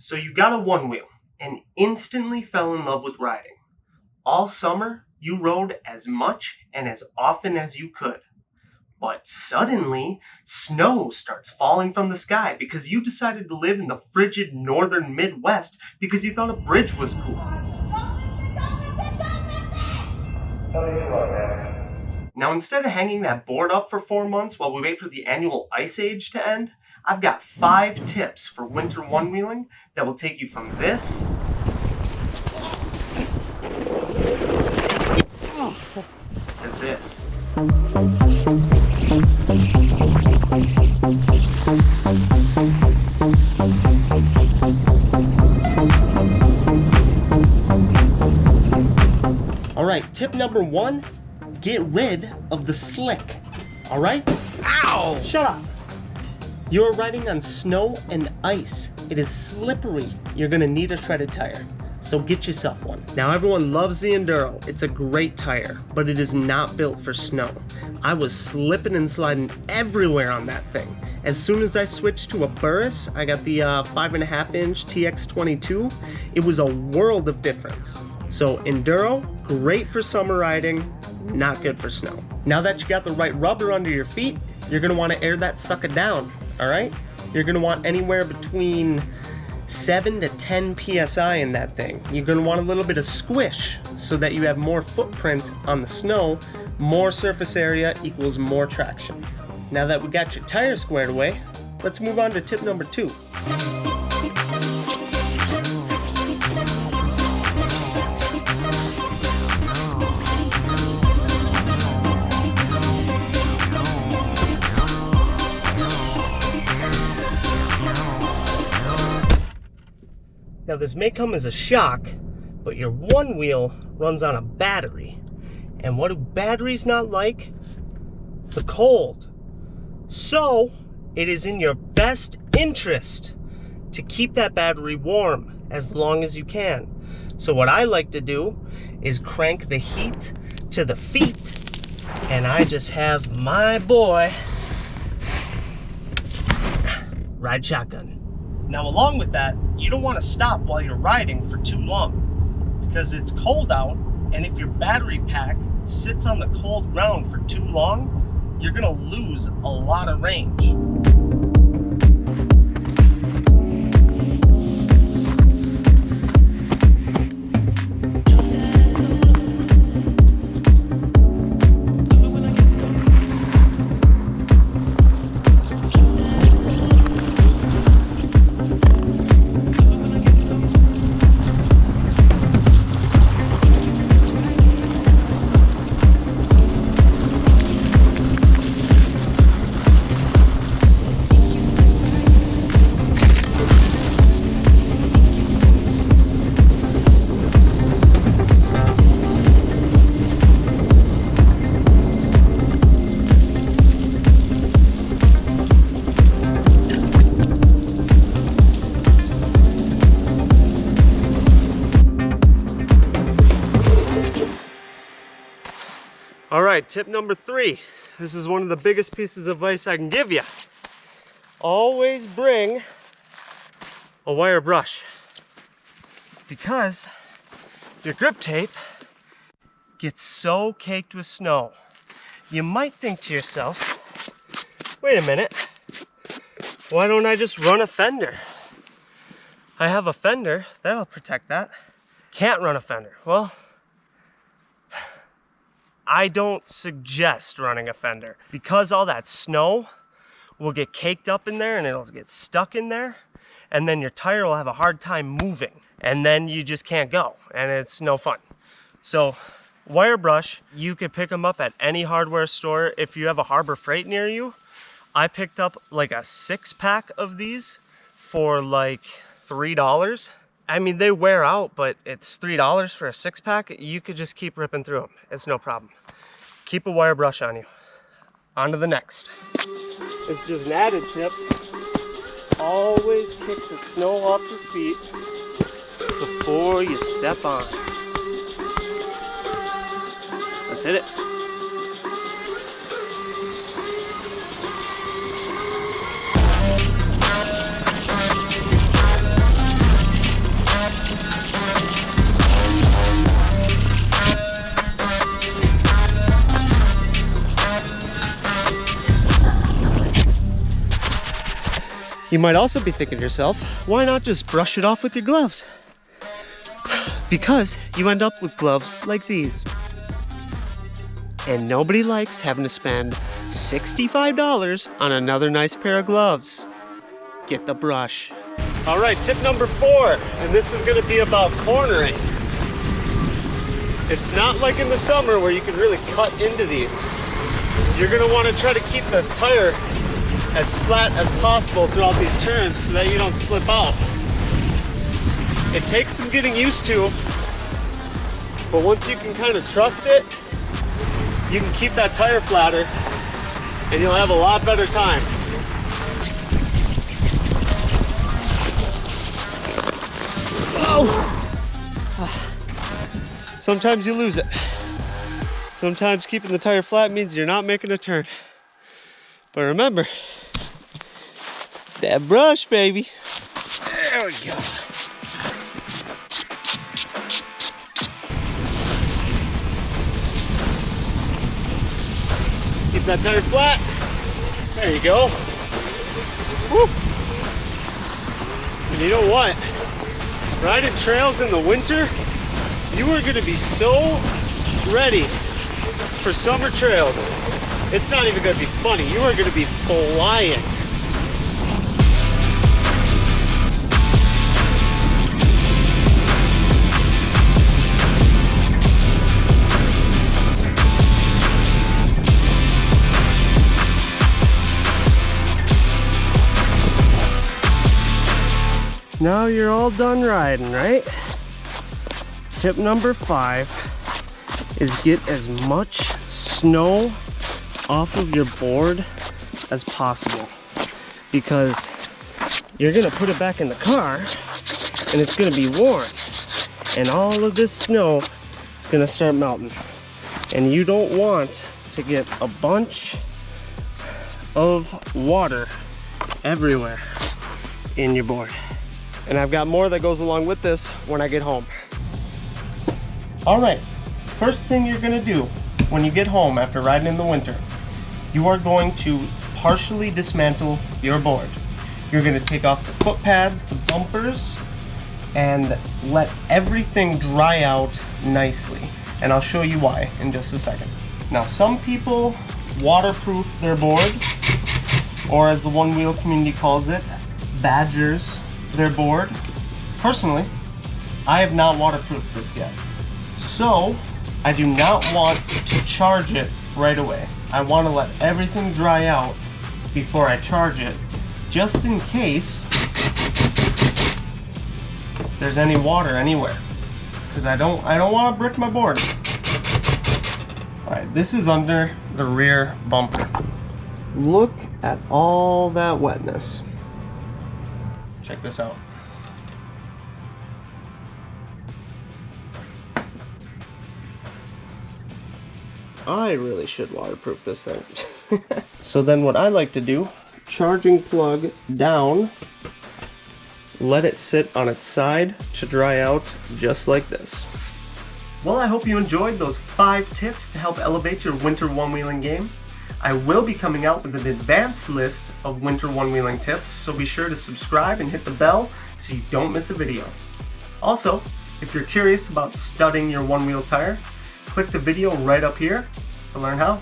So you got a one-wheel and instantly fell in love with riding. All summer, you rode as much and as often as you could. But suddenly, snow starts falling from the sky because you decided to live in the frigid northern Midwest because you thought a bridge was cool. Now, instead of hanging that board up for 4 months while we wait for the annual ice age to end, I've got 5 tips for winter one-wheeling that will take you from this to this. All right, tip number 1, get rid of the slick. All right? Ow! Shut up. You're riding on snow and ice. It is slippery. You're gonna need a shredded tire. So get yourself one. Now everyone loves the Enduro. It's a great tire, but it is not built for snow. I was slipping and sliding everywhere on that thing. As soon as I switched to a Burris, I got the 5.5 inch TX22. It was a world of difference. So Enduro, great for summer riding, not good for snow. Now that you got the right rubber under your feet, you're gonna wanna air that sucker down, all right? You're gonna want anywhere between 7 to 10 PSI in that thing. You're gonna want a little bit of squish so that you have more footprint on the snow. More surface area equals more traction. Now that we got your tires squared away, let's move on to tip number 2. Now this may come as a shock, but your one wheel runs on a battery. And what do batteries not like? The cold. So it is in your best interest to keep that battery warm as long as you can. So what I like to do is crank the heat to the feet, and I just have my boy ride shotgun. Now along with that, you don't want to stop while you're riding for too long because it's cold out, and if your battery pack sits on the cold ground for too long, you're gonna lose a lot of range. All right, tip number 3. This is one of the biggest pieces of advice I can give you. Always bring a wire brush because your grip tape gets so caked with snow. You might think to yourself, wait a minute, why don't I just run a fender? I have a fender, that'll protect that. Can't run a fender. Well, I don't suggest running a fender because all that snow will get caked up in there and it'll get stuck in there, and then your tire will have a hard time moving, and then you just can't go, and it's no fun. So wire brush, you could pick them up at any hardware store. If you have a Harbor Freight near you, I picked up like a 6-pack of these for like $3. I mean, they wear out, but it's $3 for a 6-pack. You could just keep ripping through them. It's no problem. Keep a wire brush on you. On to the next. It's just an added tip. Always kick the snow off your feet before you step on. Let's hit it. You might also be thinking to yourself, why not just brush it off with your gloves? Because you end up with gloves like these. And nobody likes having to spend $65 on another nice pair of gloves. Get the brush. All right, tip number 4, and this is gonna be about cornering. It's not like in the summer where you can really cut into these. You're gonna wanna try to keep the tire as flat as possible throughout these turns so that you don't slip out. It takes some getting used to, but once you can kind of trust it, you can keep that tire flatter and you'll have a lot better time. Oh! Sometimes you lose it. Sometimes keeping the tire flat means you're not making a turn. But remember, that brush, baby. There we go. Keep that tire flat. There you go. Woo. And you know what? Riding trails in the winter, you are going to be so ready for summer trails. It's not even going to be funny. You are going to be flying. Now you're all done riding, right? Tip number 5 is get as much snow off of your board as possible, because you're gonna put it back in the car and it's gonna be warm, and all of this snow is gonna start melting, and you don't want to get a bunch of water everywhere in your board. And I've got more that goes along with this when I get home. All right, first thing you're gonna do when you get home after riding in the winter, you are going to partially dismantle your board. You're gonna take off the foot pads, the bumpers, and let everything dry out nicely. And I'll show you why in just a second. Now, some people waterproof their board, or as the Onewheel community calls it, badgers their board. Personally, I have not waterproofed this yet. So, I do not want to charge it right away. I want to let everything dry out before I charge it, just in case there's any water anywhere, because I don't want to brick my board. All right, this is under the rear bumper. Look at all that wetness. Check this out. I really should waterproof this thing. So then what I like to do, charging plug down, let it sit on its side to dry out just like this. Well, I hope you enjoyed those 5 tips to help elevate your winter one-wheeling game. I will be coming out with an advanced list of winter one-wheeling tips, so be sure to subscribe and hit the bell so you don't miss a video. Also, if you're curious about studding your one-wheel tire, click the video right up here to learn how.